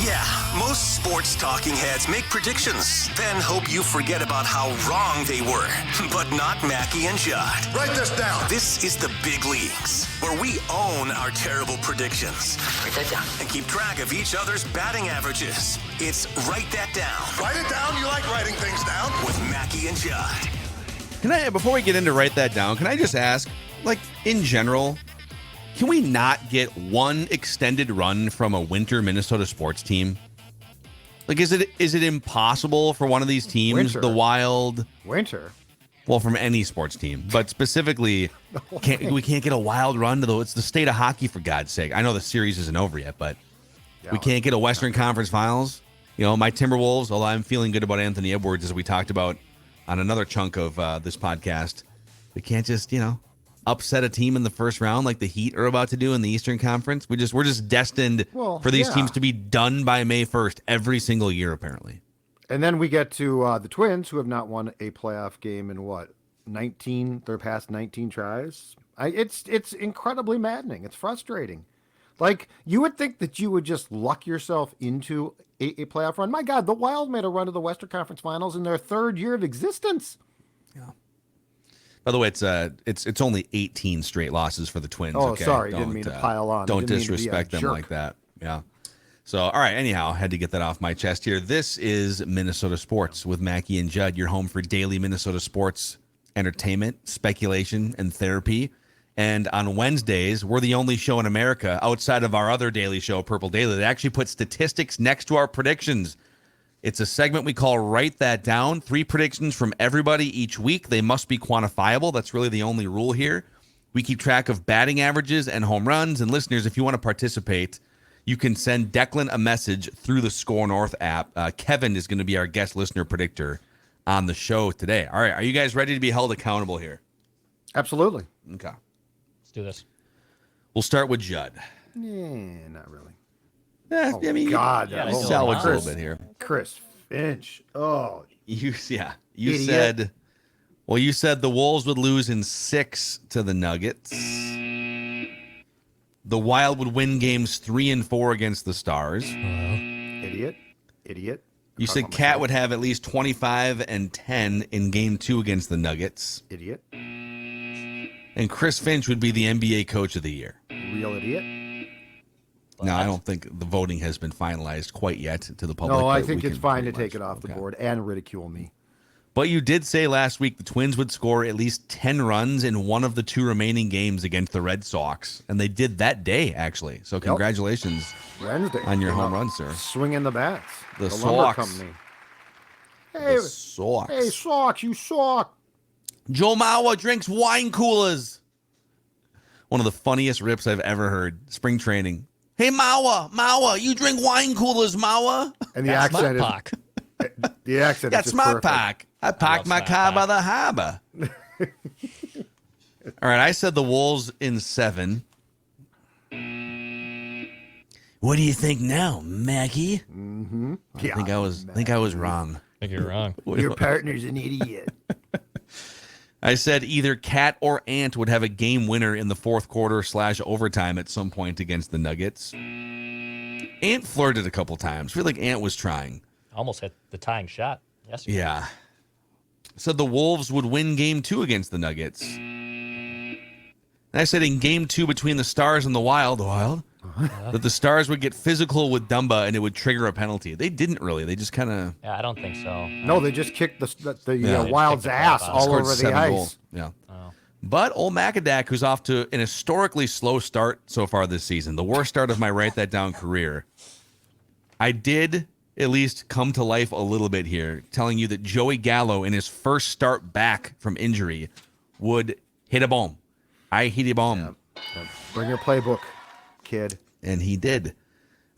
Yeah, most sports talking heads make predictions, then hope you forget about how wrong they were. But not Mackie and Judd. Write this down. This is the big leagues, where we own our terrible predictions. Write that down. And keep track of each other's batting averages. It's Write That Down. Write it down. You like writing things down? With Mackie and Judd. Can I, before we get into Write That Down, can I just ask, like, in general, can we not get one extended run from a winter Minnesota sports team? Like, is it impossible for one of these teams, Winter. the Wild, Winter. well, from any sports team, but specifically, we can't get a Wild run to it's the state of hockey, for God's sake. I know the series isn't over yet, but we can't get a Western Conference Finals. You know, my Timberwolves, although I'm feeling good about Anthony Edwards, as we talked about on another chunk of this podcast, we can't just, upset a team in the first round like the Heat are about to do in the Eastern Conference. We're just destined for these teams to be done by May 1st every single year, apparently. And then we get to the Twins, who have not won a playoff game in their past 19 tries. It's incredibly maddening. It's frustrating. Like, you would think that you would just luck yourself into a playoff run. My God, the Wild made a run to the Western Conference Finals in their third year of existence. Yeah. By the way, it's only 18 straight losses for the Twins. Oh, okay? sorry, didn't mean to pile on. Don't Didn't mean to be a disrespect them jerk. like that. Yeah. So, all right. Anyhow, had to get that off my chest here. This is Minnesota Sports with Mackie and Judd, your home for daily Minnesota sports entertainment, speculation, and therapy. And on Wednesdays, we're the only show in America outside of our other daily show, Purple Daily, that actually puts statistics next to our predictions. It's a segment we call Write That Down. 3 predictions from everybody each week. They must be quantifiable. That's really the only rule here. We keep track of batting averages and home runs. And listeners, if you want to participate, you can send Declan a message through the SKOR North app. Kevin is going to be our guest listener predictor on the show today. All right, are you guys ready to be held accountable here? Absolutely. Okay. Let's do this. We'll start with Judd. Yeah, not really. God, that we'll salvage a little bit here. Chris Finch. Oh, You Idiot. said the Wolves would lose in 6 to the Nuggets. The Wild would win games 3 and 4 against the Stars. idiot. You said Cat would have at least 25 and 10 in game 2 against the Nuggets. Idiot. And Chris Finch would be the NBA Coach of the Year. Real idiot. No, I don't think the voting has been finalized quite yet to the public. No, I but think we it's can fine to pretty take it much- off the okay. board and ridicule me. But you did say last week the Twins would score at least 10 runs in one of the 2 remaining games against the Red Sox. And they did that day, actually. So congratulations Wednesday on your came home up run, sir. Swinging the bats. The lumber Sox. company. Hey, The Sox. hey, Sox, you suck. Joe Mauer drinks wine coolers. One of the funniest rips I've ever heard. Spring training. Hey, Mauer, you drink wine coolers, Mauer. And the That's accent my is puck. the accent. That's is just my perfect. park. I parked my Smart car by Pack. the harbor. All right, I said the Wolves in 7. What do you think now, Maggie? Mm-hmm. I think I was wrong. I think you're wrong. Your partner's an idiot. I said either Cat or Ant would have a game winner in the fourth quarter / overtime at some point against the Nuggets. Ant flirted a couple times. I feel like Ant was trying. Almost hit the tying shot yesterday. Yeah. Said the Wolves would win game 2 against the Nuggets. And I said in game 2 between the Stars and the Wild, that the Stars would get physical with Dumba and it would trigger a penalty. They didn't really. They just kind of Yeah, I don't think so. No, they just kicked the Yeah. Wild's Kicked the ass crap out. all scored over the 7 ice. goals. Yeah. Oh. But old Macadac, who's off to an historically slow start so far this season, the worst start of my Write That Down career, I did at least come to life a little bit here, telling you that Joey Gallo, in his first start back from injury, would hit a bomb. I hit a bomb. Bring your playbook, kid. And he did.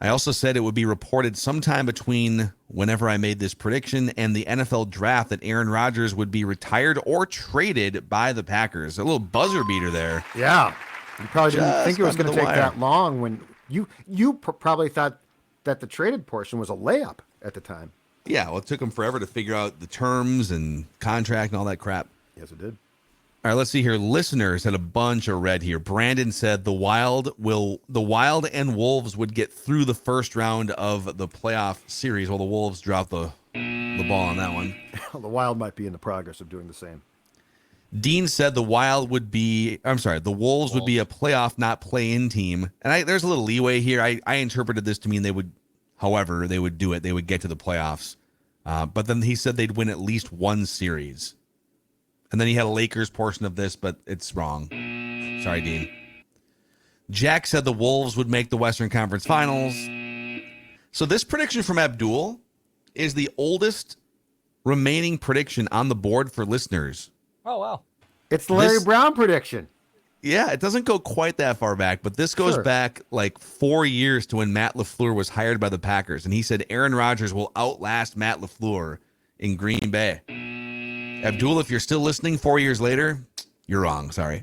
I also said it would be reported sometime between whenever I made this prediction and the NFL draft that Aaron Rodgers would be retired or traded by the Packers. A little buzzer beater there. Yeah. You probably didn't Just think it was under going to the take wire. that long when you probably thought that the traded portion was a layup at the time. Yeah, well, it took him forever to figure out the terms and contract and all that crap. Yes, it did. All right, let's see here. Listeners had a bunch of red here. Brandon said the Wild and Wolves would get through the first round of the playoff series. Well, the Wolves dropped the ball on that one. The Wild might be in the progress of doing the same. Dean said the Wolves would be a playoff, not play-in team. And there's a little leeway here. I interpreted this to mean they would do it. They would get to the playoffs. But then he said they'd win at least one series. And then he had a Lakers portion of this, but it's wrong. Sorry, Dean. Jack said the Wolves would make the Western Conference Finals. So this prediction from Abdul is the oldest remaining prediction on the board for listeners. Oh, wow. It's the Larry Brown prediction. Yeah, it doesn't go quite that far back, but this goes back like 4 years to when Matt LaFleur was hired by the Packers. And he said Aaron Rodgers will outlast Matt LaFleur in Green Bay. Abdul, if you're still listening 4 years later, you're wrong. Sorry.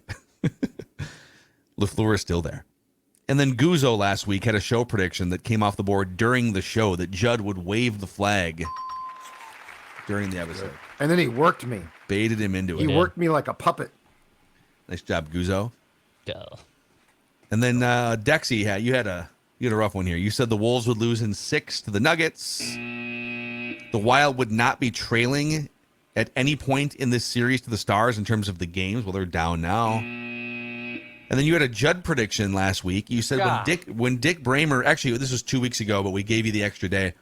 LaFleur is still there. And then Guzzo last week had a show prediction that came off the board during the show that Judd would wave the flag during the episode. And then he worked me. Baited him into it. He worked me like a puppet. Nice job, Guzzo. Duh. And then Dexy, you had a rough one here. You said the Wolves would lose in 6 to the Nuggets. The Wild would not be trailing at any point in this series to the Stars in terms of the games. Well, they're down now. And then you had a Judd prediction last week. You said when Dick Bramer, actually this was 2 weeks ago, but we gave you the extra day.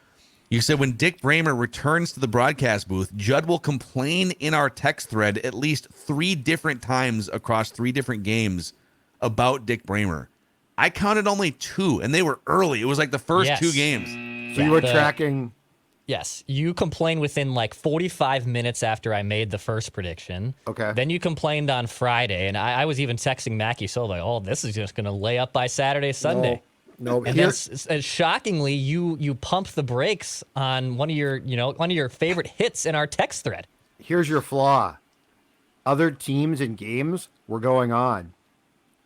You said when Dick Bramer returns to the broadcast booth, Judd will complain in our text thread at least 3 different times across 3 different games about Dick Bramer. I counted only 2, and they were early. It was like the first 2 games. So you were tracking. Yes, you complained within like 45 minutes after I made the first prediction. Okay. Then you complained on Friday, and I was even texting Mackie so like, oh, this is just going to lay up by Saturday, Sunday. No, and then shockingly, you pumped the brakes on one of your favorite hits in our text thread. Here's your flaw. Other teams and games were going on.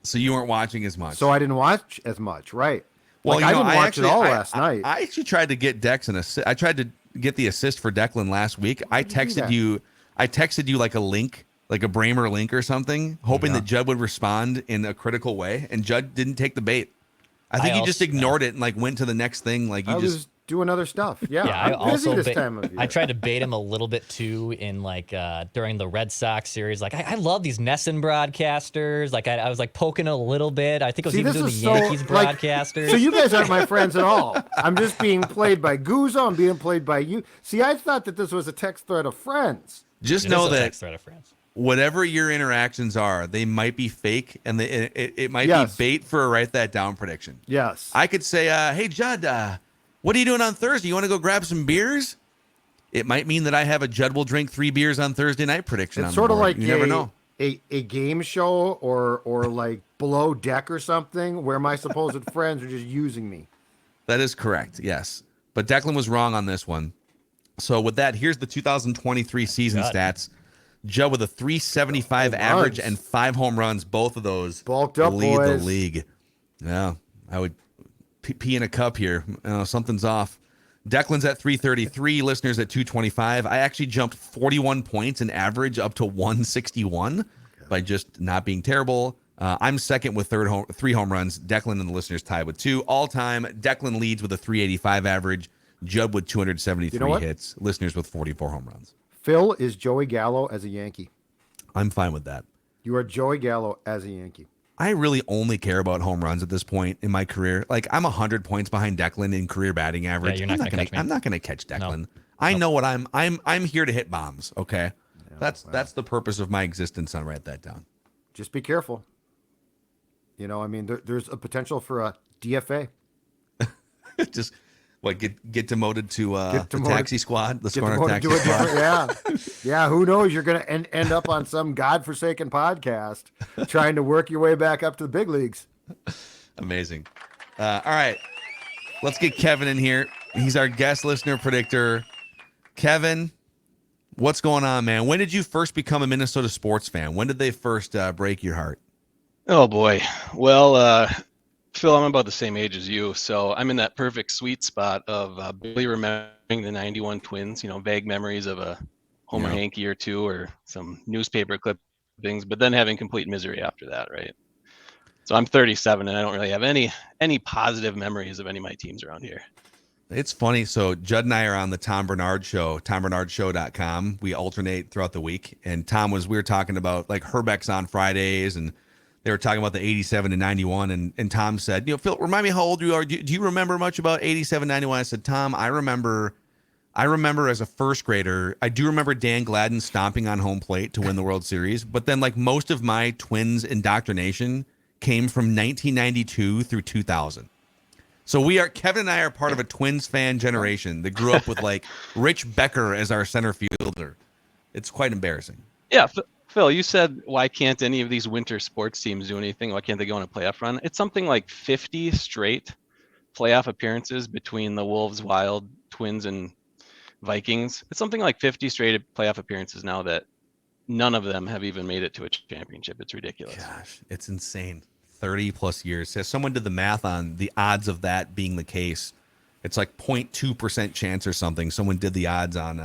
So you weren't watching as much. So I didn't watch as much, right? Well, I didn't watch it all last night. I actually tried to get Dex an assist. I tried to get the assist for Declan last week. I texted you like a link, like a Bramer link or something, hoping that Judd would respond in a critical way, and Judd didn't take the bait. I think he just ignored it and like went to the next thing. Like I was doing other stuff. Yeah, I'm busy this time of year. I tried to bait him a little bit too in like during the Red Sox series. Like I love these Nesson broadcasters. Like I was like poking a little bit. I think I was even doing the Yankees broadcasters. So you guys aren't my friends at all. I'm just being played by Guzzo. I'm being played by you. See, I thought that this was a text thread of friends. Just know that whatever your interactions are, they might be fake, and it might be bait for a write that down prediction. Yes. I could say, hey, Judd, what are you doing on Thursday? You want to go grab some beers? It might mean that I have a Judd will drink 3 beers on Thursday night prediction. It's sort of like you never know. A game show or like Below Deck or something where my supposed friends are just using me. That is correct, yes. But Declan was wrong on this one. So with that, here's the 2023 season stats. Judd with a 375 average and 5 home runs. Both of those bulked up, lead boys. the league. Yeah, I would pee in a cup here. Something's off. Declan's at 333. Listeners at 225. I actually jumped 41 points in average up to 161 by just not being terrible. I'm second with 3 home runs. Declan and the listeners tied with 2. All time, Declan leads with a 385 average. Judd with 273 hits. Listeners with 44 home runs. Phil is Joey Gallo as a Yankee. I'm fine with that. You are Joey Gallo as a Yankee. I really only care about home runs at this point in my career. Like I'm 100 points behind Declan in career batting average. Yeah, you're not going to catch me. I'm not going to catch Declan. No. I know what I'm here to hit bombs. Okay, yeah, that's the purpose of my existence. I'll write that down. Just be careful. You know, I mean, there's a potential for a DFA. Just. What, get demoted to the taxi squad, the SKOR taxi squad? Yeah. Who knows? You're going to end up on some godforsaken podcast trying to work your way back up to the big leagues. Amazing. All right, let's get Kevin in here. He's our guest listener predictor. Kevin, what's going on, man? When did you first become a Minnesota sports fan? When did they first break your heart? Oh boy. Well, Phil, I'm about the same age as you, so I'm in that perfect sweet spot of barely remembering the 91 Twins, vague memories of a Homer Hankey or two or some newspaper clippings things, but then having complete misery after that, right? So I'm 37 and I don't really have any positive memories of any of my teams around here. It's funny. So Judd and I are on the Tom Bernard Show, tombernardshow.com. We alternate throughout the week. And we were talking about like Herbeck's on Fridays, and they were talking about the 87 and 91. And Tom said, Phil, remind me how old you are. Do you remember much about 87, 91? I said, Tom, I remember as a first grader, I do remember Dan Gladden stomping on home plate to win the World Series. But then like most of my Twins indoctrination came from 1992 through 2000. So Kevin and I are part of a Twins fan generation that grew up with like Rich Becker as our center fielder. It's quite embarrassing. Yeah, Phil, you said, why can't any of these winter sports teams do anything? Why can't they go on a playoff run? It's something like 50 straight playoff appearances between the Wolves, Wild, Twins, and Vikings. It's something like 50 straight playoff appearances now that none of them have even made it to a championship. It's ridiculous. Gosh, it's insane. 30 plus years. So someone did the math on the odds of that being the case. It's like 0.2% chance or something. Someone did the odds on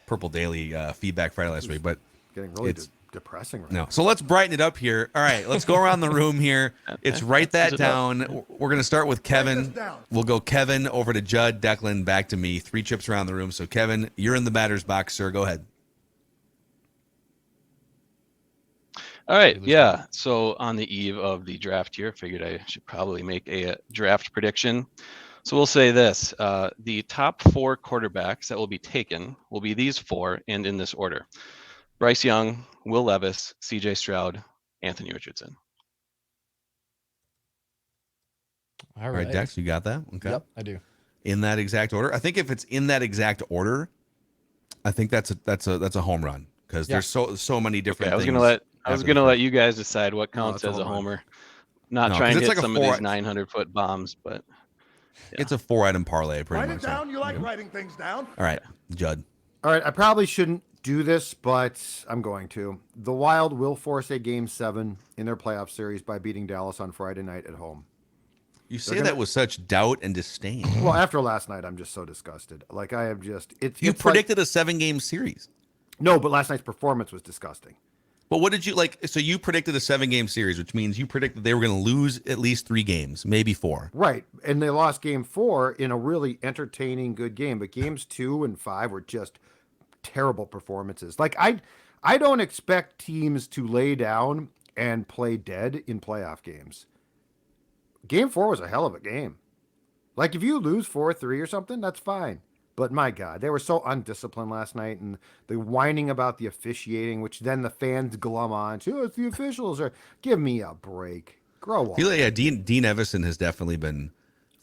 Purple Daily Feedback Friday last week, but getting really depressing right now. So let's brighten it up here. All right, let's go around the room here. It's write that down. We're going to start with Kevin. We'll go Kevin over to Judd, Declan, back to me. 3 chips around the room. So Kevin, you're in the batter's box, sir. Go ahead. All right, yeah. So on the eve of the draft here, I figured I should probably make a draft prediction. So we'll say this, the top 4 quarterbacks that will be taken will be these 4 and in this order. Bryce Young, Will Levis, CJ Stroud, Anthony Richardson. All right, Dex, you got that? Okay. Yep, I do. In that exact order? I think if it's in that exact order, I think that's a home run because there's so many different things. I was gonna let you guys decide what counts as a homer. Not trying to hit some of these 900-foot bombs, but it's a 4-item parlay. Pretty Write much. it down. You like writing things down? All right, Judd. All right, I probably shouldn't do this, but I'm going to. The Wild will force a Game 7 in their playoff series by beating Dallas on Friday night at home. You say that with such doubt and disdain. Well, after last night, I'm just so disgusted. Like, I am just... You predicted a 7-game series. No, but last night's performance was disgusting. But what did you like? So you predicted a 7-game series, which means you predicted they were going to lose at least 3 games, maybe 4. Right. And they lost Game 4 in a really entertaining, good game. But Games 2 and 5 were just terrible performances. Like, I don't expect teams to lay down and play dead in playoff games. Game 4 was a hell of a game. Like, if you lose 4-3 or something, that's fine. But my God, they were so undisciplined last night, and the whining about the officiating, which then the fans glum on to. Oh, it's the officials. Or give me a break. Grow up. Yeah, Dean Evison has definitely been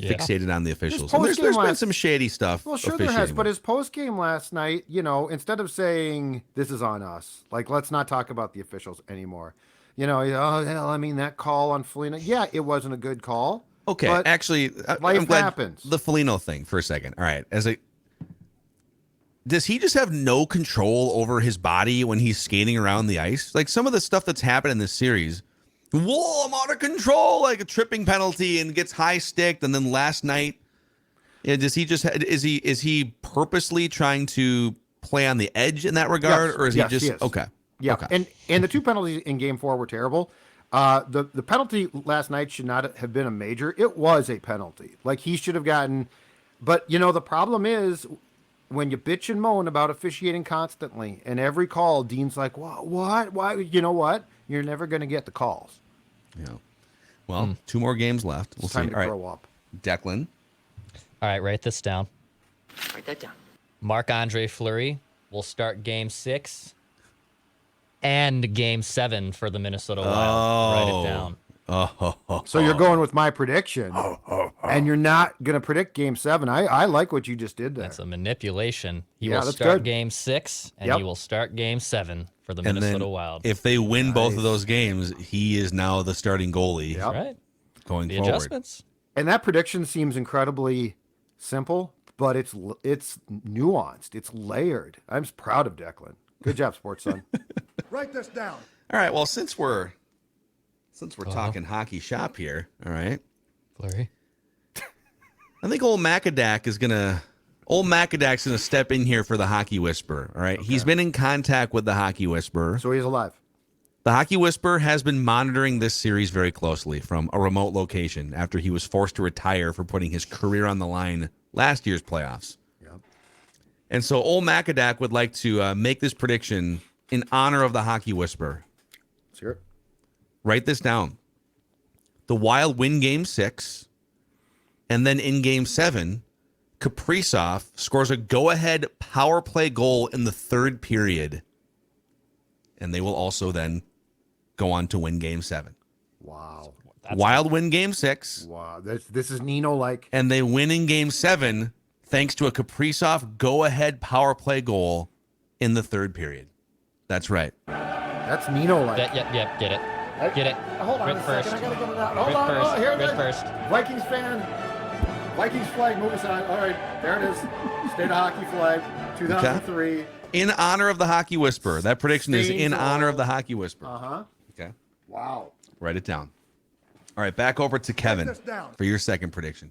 fixated on the officials. There's been some shady stuff. Well, sure there has. But his post game last night, instead of saying this is on us, like let's not talk about the officials anymore. That call on Foligno, it wasn't a good call. Okay, but actually, life happens. The Foligno thing for a second. All right, does he just have no control over his body when he's skating around the ice? Like some of the stuff that's happened in this series, whoa, I'm out of control, like a tripping penalty and gets high sticked. And then last night, is he purposely trying to play on the edge in that regard? Yes, or is he just, he is. Okay. Yeah. Okay. And the 2 penalties in Game 4 were terrible. The penalty last night should not have been a major. It was a penalty. Like he should have gotten, but the problem is, when you bitch and moan about officiating constantly and every call, Dean's like, what? Why? You know what? You're never going to get the calls. Yeah. Well, 2 more games left. We'll it's time see. to grow up. Declan. All right, write this down. Write that down. Marc-Andre Fleury will start Game 6 and Game 7 for the Minnesota Wild. Write it down. So you're going with my prediction, and you're not going to predict Game 7. I like what you just did there. That's a manipulation. He Yeah, will that's start good. Game 6, and he will start Game 7 for the And Minnesota then Wild. if they win both of those games, he is now the starting goalie Yep. Right? going The forward. adjustments. And that prediction seems incredibly simple, but it's nuanced. It's layered. I'm proud of Declan. Good job, Sports Son. Write this down. All right. Well, since we're talking hockey shop here, all right. Fleury. I think old Macadak's gonna step in here for the Hockey Whisperer. All right. Okay. He's been in contact with the Hockey Whisperer. So he's alive. The Hockey Whisperer has been monitoring this series very closely from a remote location after he was forced to retire for putting his career on the line last year's playoffs. Yep. And so old Macadac would like to make this prediction in honor of the Hockey Whisperer. Let's hear it. Write this down. The Wild win Game 6, and then in Game 7, Kaprizov scores a go-ahead power play goal in the third period, and they will also then go on to win Game 7. Wow. Wild win Game 6. Wow. This is Nino-like. And they win in Game 7 thanks to a Kaprizov go-ahead power play goal in the third period. That's right. That's Nino-like. Yep, get it. Get it. Hold on Rip a first. second. I gotta get it out. Hold Rip on. first. Oh, here it Rip is. first. Vikings fan. Vikings flag, move aside. All right, there it is. State of hockey flag, 2003. In honor of the Hockey Whisperer. That prediction is in honor of the Hockey Whisperer. Uh-huh. Okay. Wow. Write it down. All right, back over to Kevin this down. for your second prediction.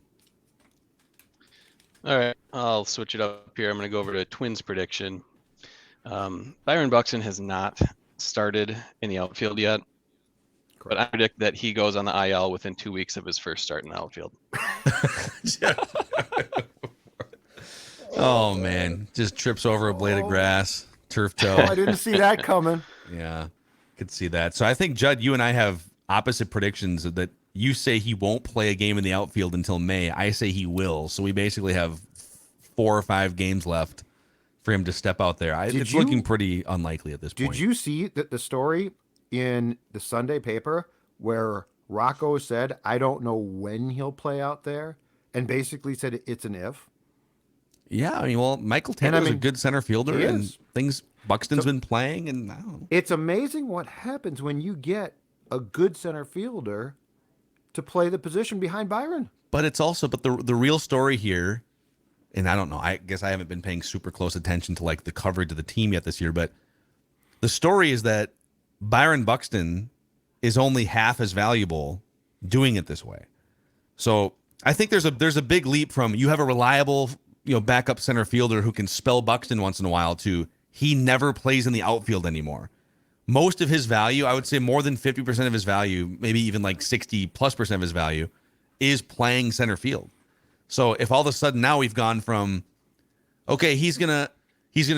All right, I'll switch it up here. I'm going to go over to Twins prediction. Byron Buxton has not started in the outfield yet, but I predict that he goes on the IL within 2 weeks of his first start in the outfield. Oh, man. Just trips over a blade of grass, turf toe. I didn't see that coming. Yeah, could see that. So I think, Judd, you and I have opposite predictions that you say he won't play a game in the outfield until May. I say he will. So we basically have 4 or 5 games left for him to step out there. It's looking pretty unlikely at this point. Did you see the story in the Sunday paper where Rocco said, I don't know when he'll play out there, and basically said it's an if? Yeah, I mean, well, Michael Taylor's a good center fielder, and Buxton's been playing, and I don't know. It's amazing what happens when you get a good center fielder to play the position behind Byron. But it's also, the real story here, and I don't know, I guess I haven't been paying super close attention to like the coverage of the team yet this year, but the story is that Byron Buxton is only half as valuable doing it this way. So I think there's a big leap from you have a reliable, backup center fielder who can spell Buxton once in a while to he never plays in the outfield anymore. Most of his value, I would say more than 50% of his value, maybe even like 60+% of his value, is playing center field. So if all of a sudden now we've gone from, okay, he's gonna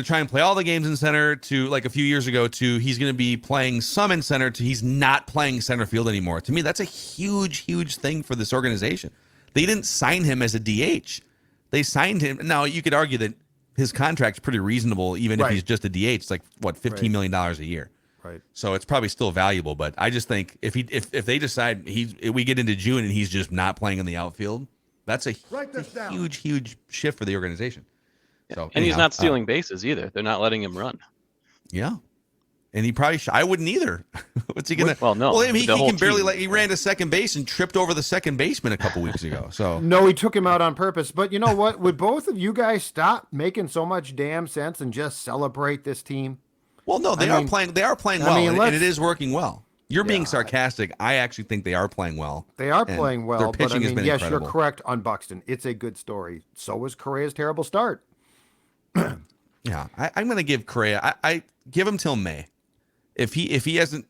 try and play all the games in center to like a few years ago to he's gonna be playing some in center to he's not playing center field anymore. To me, that's a huge, huge thing for this organization. They didn't sign him as a DH. They signed him. Now you could argue that his contract's pretty reasonable, even if he's just a DH. It's like what, $15 million a year. Right. So it's probably still valuable, but I just think if they decide we get into June and he's just not playing in the outfield, that's a huge, huge shift for the organization. So and he's not stealing bases either. They're not letting him run. Yeah. And he probably I wouldn't either. What's he gonna? Well, no. Well, I mean, he can barely he ran to second base and tripped over the second baseman a couple weeks ago. So no, he took him out on purpose. But you know what? Would both of you guys stop making so much damn sense and just celebrate this team? Well, no, they are playing. They are playing well, and it is working well. You're being sarcastic. I actually think they are playing well. They are playing well. Their pitching has been yes, incredible. You're correct on Buxton. It's a good story. So was Correa's terrible start. Yeah, I'm going to give Correa. I give him till May. If he hasn't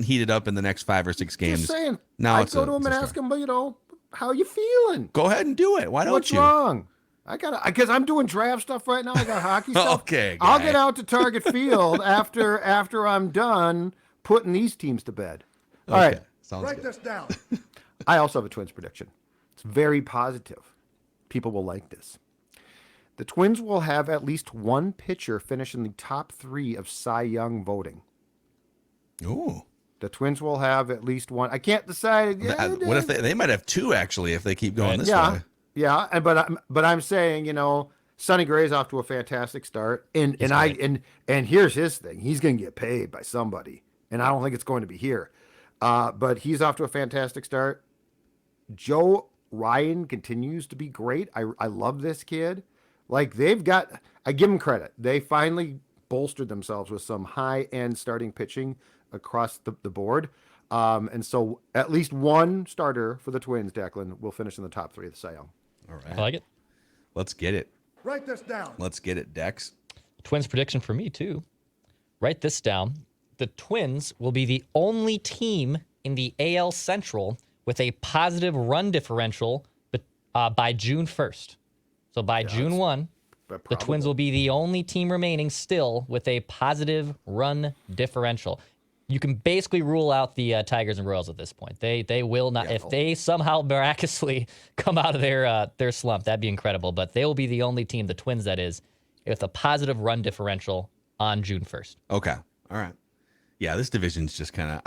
heated up in the next 5 or 6 games, Just saying. now I'd go to him and ask him, how you feeling? Go ahead and do it. Why don't What's you? wrong? Because I'm doing draft stuff right now. I got hockey stuff. Okay, I'll get out to Target Field after I'm done putting these teams to bed. All right. Sounds Write good. this down. I also have a Twins prediction. It's very positive. People will like this. The Twins will have at least one pitcher finish in the top 3 of Cy Young voting. Ooh. The Twins will have at least one. I can't decide. What if they might have 2 actually if they keep going this way? Yeah, but I'm saying, Sonny Gray's off to a fantastic start, and here's his thing. He's going to get paid by somebody, and I don't think it's going to be here. But he's off to a fantastic start. Joe Ryan continues to be great. I love this kid. Like I give him credit. They finally bolstered themselves with some high-end starting pitching across the board. And so at least one starter for the Twins, Declan, will finish in the top 3 of the Cy Young. All right. I like it. Let's get it. Write this down. Let's get it, Dex. Twins prediction for me too. Write this down. the Twins will be the only team in the AL Central with a positive run differential by June 1st. So by June 1, the Twins will be the only team remaining still with a positive run differential. You can basically rule out the Tigers and Royals at this point. They will not. If they somehow miraculously come out of their slump, that'd be incredible. But they will be the only team, the Twins that is, with a positive run differential on June 1st. Okay. All right. Yeah, this division's just kind of.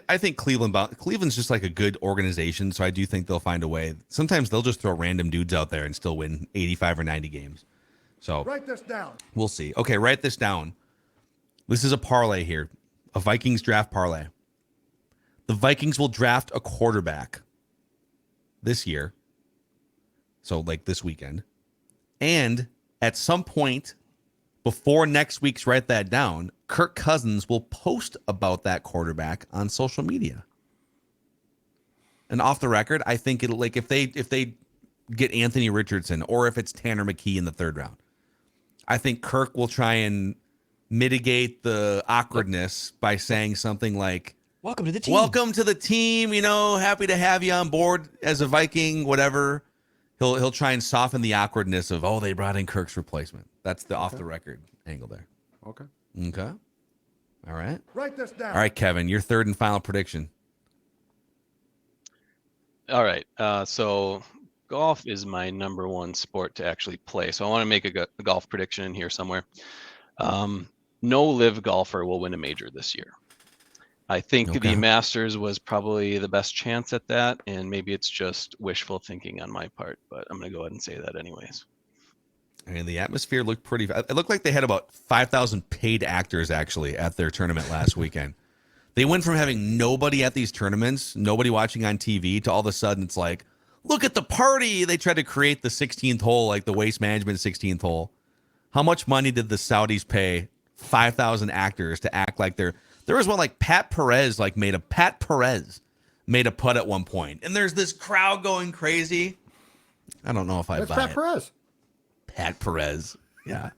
I think Cleveland's just like a good organization, so I do think they'll find a way. Sometimes they'll just throw random dudes out there and still win 85 or 90 games. So Write this down. We'll see. Okay, write this down. This is a parlay here, a Vikings draft parlay. The Vikings will draft a quarterback this year, so like this weekend, and at some point before next week's write that down, Kirk Cousins will post about that quarterback on social media. And off the record, I think it'll like if they get Anthony Richardson or if it's Tanner McKee in the 3rd round, I think Kirk will try and mitigate the awkwardness by saying something like, "Welcome to the team. Welcome to the team. You know, happy to have you on board as a Viking, whatever." He'll try and soften the awkwardness of, they brought in Kirk's replacement. That's the off the record angle there. Okay. Okay. All right. Write this down. All right, Kevin, your third and final prediction. All right. So golf is my number one sport to actually play. So I want to make a golf prediction in here somewhere. No live golfer will win a major this year. I think the Masters was probably the best chance at that, and maybe it's just wishful thinking on my part, but I'm going to go ahead and say that anyways. I mean, the atmosphere looked pretty. It looked like they had about 5,000 paid actors actually at their tournament last weekend. They went from having nobody at these tournaments, nobody watching on TV, to all of a sudden it's like, look at the party. They tried to create the 16th hole, like the Waste Management 16th hole. How much money did the Saudis pay 5,000 actors to act like they're... There was one like Pat Perez made a putt at one point, and there's this crowd going crazy. I don't know if I buy Pat it. Perez. Pat Perez, yeah,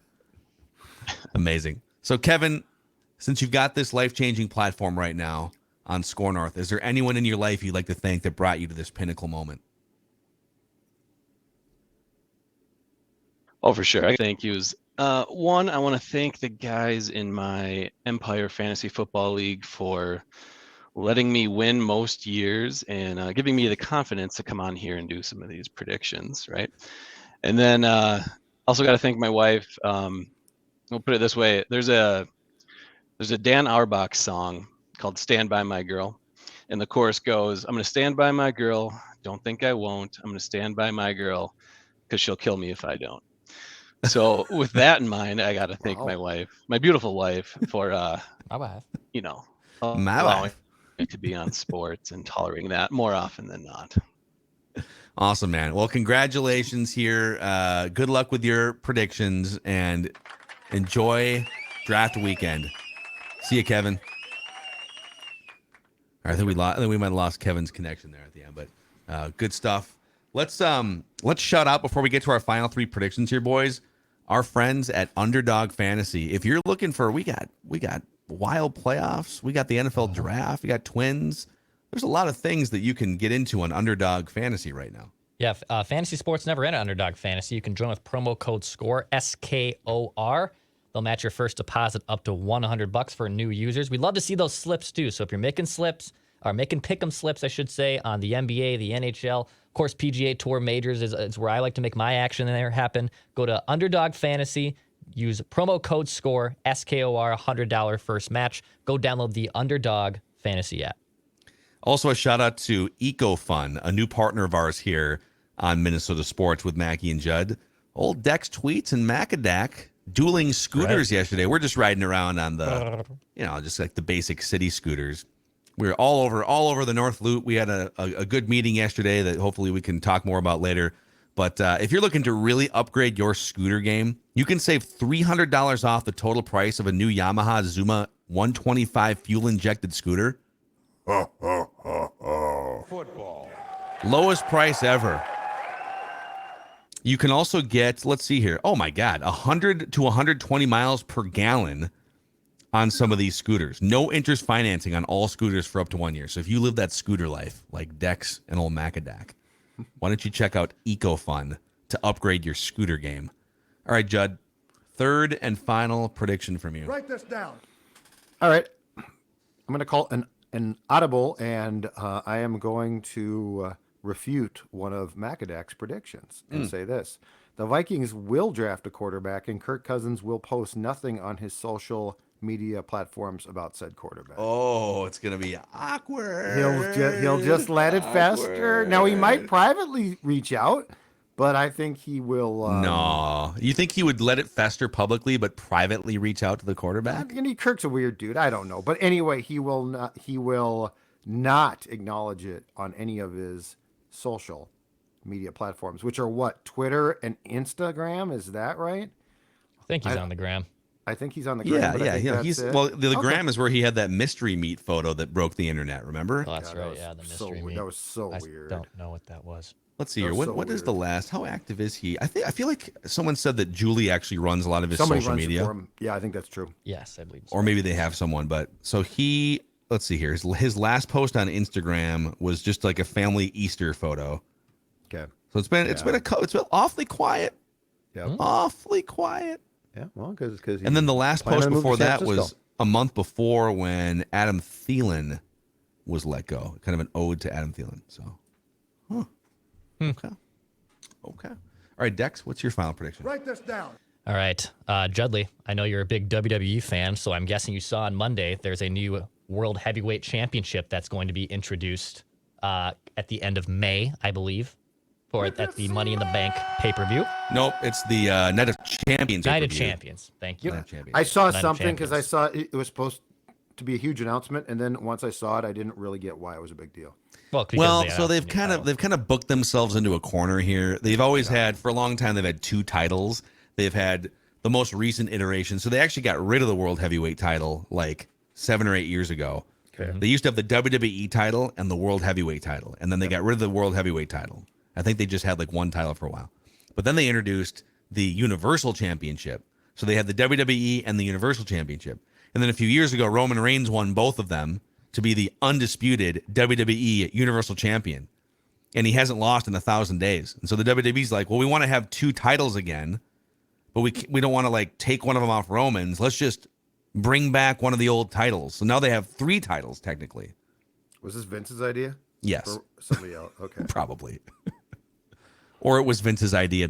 amazing. So Kevin, since you've got this life-changing platform right now on SKOR North, is there anyone in your life you'd like to thank that brought you to this pinnacle moment? Oh, for sure. Thank yous. One, I want to thank the guys in my Empire Fantasy Football League for letting me win most years and giving me the confidence to come on here and do some of these predictions, right? And then also got to thank my wife. We'll put it this way: there's a Dan Auerbach song called "Stand by My Girl," and the chorus goes, "I'm going to stand by my girl. Don't think I won't. I'm going to stand by my girl because she'll kill me if I don't." So with that in mind, I got to thank my wife, my beautiful wife, for allowing me to be on sports and tolerating that more often than not. Awesome, man. Well, congratulations here. Good luck with your predictions and enjoy draft weekend. See you, Kevin. All right, I think we might have lost Kevin's connection there at the end, but good stuff. Let's shout out before we get to our final 3 predictions here, boys. Our friends at Underdog Fantasy. If you're looking for, we got wild playoffs, we got the NFL draft, we got Twins. There's a lot of things that you can get into on Underdog Fantasy right now. Yeah, fantasy sports never end at Underdog Fantasy. You can join with promo code SKOR, SKOR. They'll match your first deposit up to $100 for new users. We'd love to see those slips too. So if you're making slips, or making pick'em slips, I should say, on the NBA, the NHL, of course, PGA Tour majors is where I like to make my action there happen. Go to Underdog Fantasy, use promo code SKOR, SKOR, $100 first match. Go download the Underdog Fantasy app. Also, a shout out to EcoFun, a new partner of ours here on Minnesota Sports with Mackie and Judd. Old Dex Tweets and Macadac dueling scooters yesterday. We're just riding around on the, just like the basic city scooters. We were all over the North Loop. We had a good meeting yesterday that hopefully we can talk more about later. But if you're looking to really upgrade your scooter game, you can save $300 off the total price of a new Yamaha Zuma 125 fuel-injected scooter. Football. Lowest price ever. You can also get, let's see here. Oh my God, 100 to 120 miles per gallon on some of these scooters. No interest financing on all scooters for up to 1 year. So if you live that scooter life like Dex and old Macadac, why don't you check out EcoFun to upgrade your scooter game? All right, Judd, third and final prediction from you. Write this down. All right. I'm going to call an audible, and I am going to refute one of Macadac's predictions and say this. The Vikings will draft a quarterback, and Kirk Cousins will post nothing on his social media platforms about said quarterback. Oh, it's going to be awkward. He'll just let it fester. Now, he might privately reach out, but I think he will. No. You think he would let it fester publicly, but privately reach out to the quarterback? Kirk's a weird dude. I don't know. But anyway, he will not acknowledge it on any of his social media platforms, which are what? Twitter and Instagram? Is that right? I think he's on the gram. I think he's on the gram. Yeah. The gram is where he had that mystery meat photo that broke the internet, remember? Oh, that's right. Yeah, the mystery meat. That was so weird. I don't know what that was. Let's see here. What is the last? How active is he? I feel like someone said that Julie actually runs a lot of his social media. For him. Yeah, I think that's true. Yes, I believe so. Or maybe they have someone, but so he. Let's see here. His last post on Instagram was just like a family Easter photo. Okay. So it's been awfully quiet. Yeah. Awfully quiet. Yeah. Well, because and then the last post before that was a month before when Adam Thielen was let go. Kind of an ode to Adam Thielen. So. Okay. All right, Dex, what's your final prediction? Write this down. All right. Judley, I know you're a big WWE fan, so I'm guessing you saw on Monday there's a new World Heavyweight Championship that's going to be introduced at the end of May, I believe, at the Money in the Bank pay-per-view. Nope, it's the Night of Champions. Night of Champions. Thank you. I saw something because I saw it was supposed to be a huge announcement, and then once I saw it, I didn't really get why it was a big deal. So they've kind of booked themselves into a corner here. They've always had, for a long time, they've had two titles. They've had the most recent iteration. So they actually got rid of the World Heavyweight title like 7 or 8 years ago. Okay. They used to have the WWE title and the World Heavyweight title, and then they got rid of the World Heavyweight title. I think they just had like one title for a while. But then they introduced the Universal Championship. So they had the WWE and the Universal Championship. And then a few years ago, Roman Reigns won both of them to be the undisputed WWE Universal Champion. And he hasn't lost in 1,000 days. And so the WWE's like, well, we want to have two titles again, but we don't want to like take one of them off Roman's. Let's just bring back one of the old titles. So now they have 3 titles technically. Was this Vince's idea? Yes. Or somebody else? Okay. Probably. Or it was Vince's idea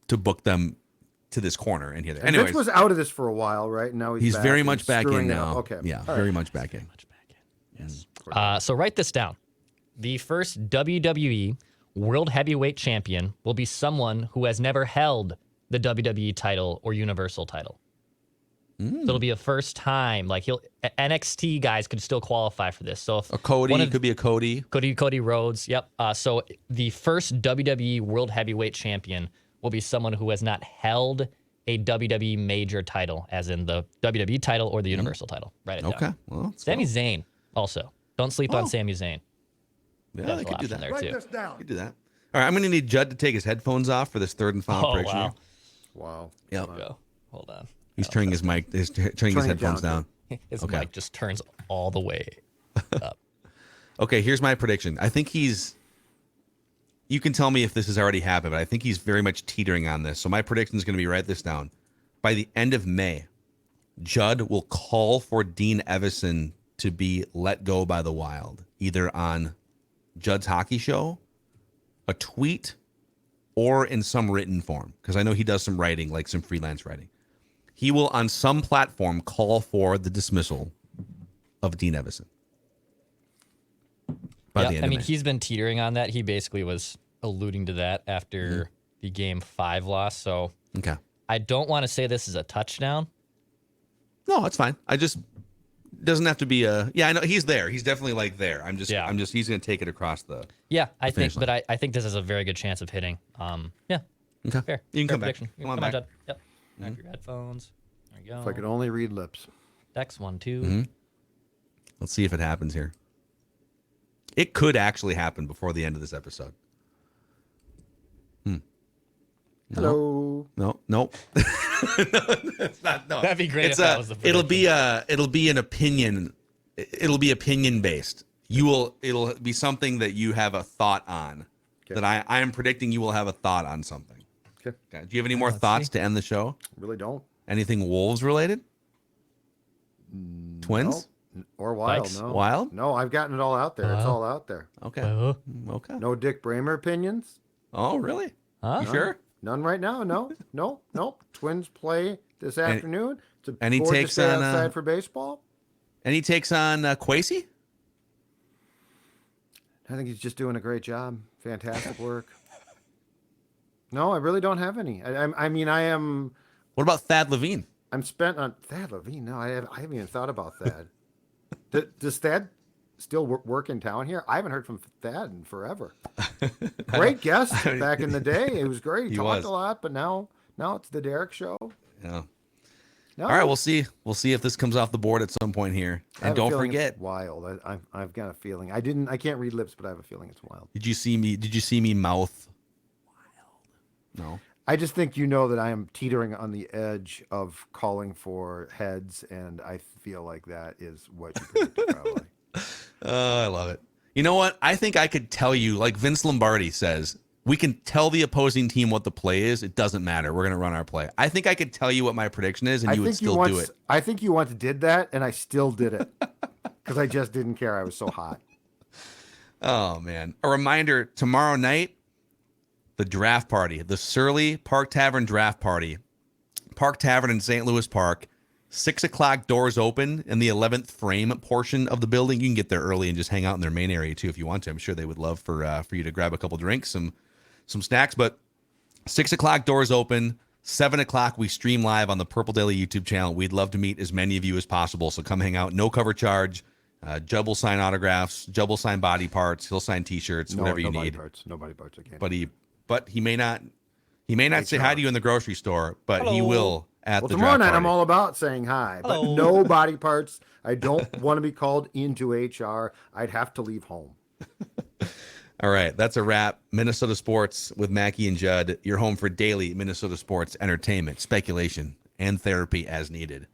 to book them to this corner and here. Anyways, Vince was out of this for a while, right? And now he's back very much back in now. Okay. Yeah, very much back in. Yes. So write this down. The first WWE World Heavyweight Champion will be someone who has never held the WWE title or Universal title. So it'll be a first time. Like NXT guys could still qualify for this. So if a Cody could be a Cody. Cody Rhodes. Yep. So the first WWE World Heavyweight Champion will be someone who has not held a WWE major title, as in the WWE title or the Universal title. Write it down. Okay. Well, Sami Zayn also. Don't sleep on Sami Zayn. Yeah, they could do that. There Write too. this down. Could do that. All right, I'm going to need Judd to take his headphones off for this third and final prediction. Wow. Wow. Yep. Go. Hold on. He's turning his mic. He's turning his headphones down. His mic just turns all the way up. Okay, here's my prediction. I think he's. You can tell me if this has already happened, but I think he's very much teetering on this. So my prediction is going to be, write this down. By the end of May, Judd will call for Dean Evison to be let go by the Wild, either on Judd's Hockey Show, a tweet, or in some written form, because I know he does some writing, like some freelance writing. He will, on some platform, call for the dismissal of Dean Evison. By the end of May. He's been teetering on that. He basically was alluding to that after the Game 5 loss. So Okay. I don't want to say this is a touchdown. No, it's fine. I just doesn't have to be a. Yeah, I know he's there. He's definitely like there. I'm just. He's going to take it across the. Yeah, I think, but I think this has a very good chance of hitting. Yeah. Okay. Fair. You can come back. Prediction. Come on back. Judd. Yep. Grab your headphones. There you go. If I could only read lips. Dex 1, 2. Let's see if it happens here. It could actually happen before the end of this episode. Hello. No. Nope. No, it's not. No, That'd be great if that was the it'll be an opinion. It'll be opinion based. It'll be something that you have a thought on. Okay. That I am predicting you will have a thought on something. Okay. Do you have any more thoughts to end the show? Really don't. Anything Wolves related? Twins? No. Or Wild? Vikes? No. Wild? No, I've gotten it all out there. It's all out there. Okay. Okay. No Dick Bramer opinions. Oh, really? Huh? You sure? None right now. No. Twins play this afternoon. It's a any gorgeous takes day on, outside for baseball. Any takes on Kwesi? I think he's just doing a great job. Fantastic work. No, I really don't have any. I mean, I am. What about Thad Levine? I'm spent on Thad Levine. No, I haven't even thought about Thad. Does Thad still work in town here? I haven't heard from Thad in forever. Great guest back in the day. It was great. He talked a lot, but now it's the Derek Show. Yeah. No. All right, we'll see. We'll see if this comes off the board at some point here. And don't forget, it's wild. I've got a feeling. I can't read lips, but I have a feeling it's wild. Did you see me mouth wild? No. I just think you know that I am teetering on the edge of calling for heads, and I feel like that is what you predicted probably. Oh, I love it. You know what? I think I could tell you, like Vince Lombardi says, we can tell the opposing team what the play is. It doesn't matter. We're going to run our play. I think I could tell you what my prediction is, and you would still do it. I think you once did that, and I still did it because I just didn't care. I was so hot. Oh, man. A reminder, tomorrow night, the draft party, the Surly Park Tavern draft party. Park Tavern in St. Louis Park. 6 o'clock doors open in the 11th frame portion of the building. You can get there early and just hang out in their main area too if you want to. I'm sure they would love for you to grab a couple drinks, some snacks. But 6 o'clock doors open. 7 o'clock we stream live on the Purple Daily YouTube channel. We'd love to meet as many of you as possible. So come hang out. No cover charge. Jub will sign autographs. Jub will sign body parts. He'll sign T-shirts. Whatever you need. Nobody parts. I can't. But he may not say hi to you in the grocery store, but he will at the draft tomorrow night party. I'm all about saying hi, but no body parts. I don't want to be called into HR. I'd have to leave home. All right, that's a wrap. Minnesota Sports with Mackie and Judd. Your home for daily Minnesota sports entertainment, speculation, and therapy as needed.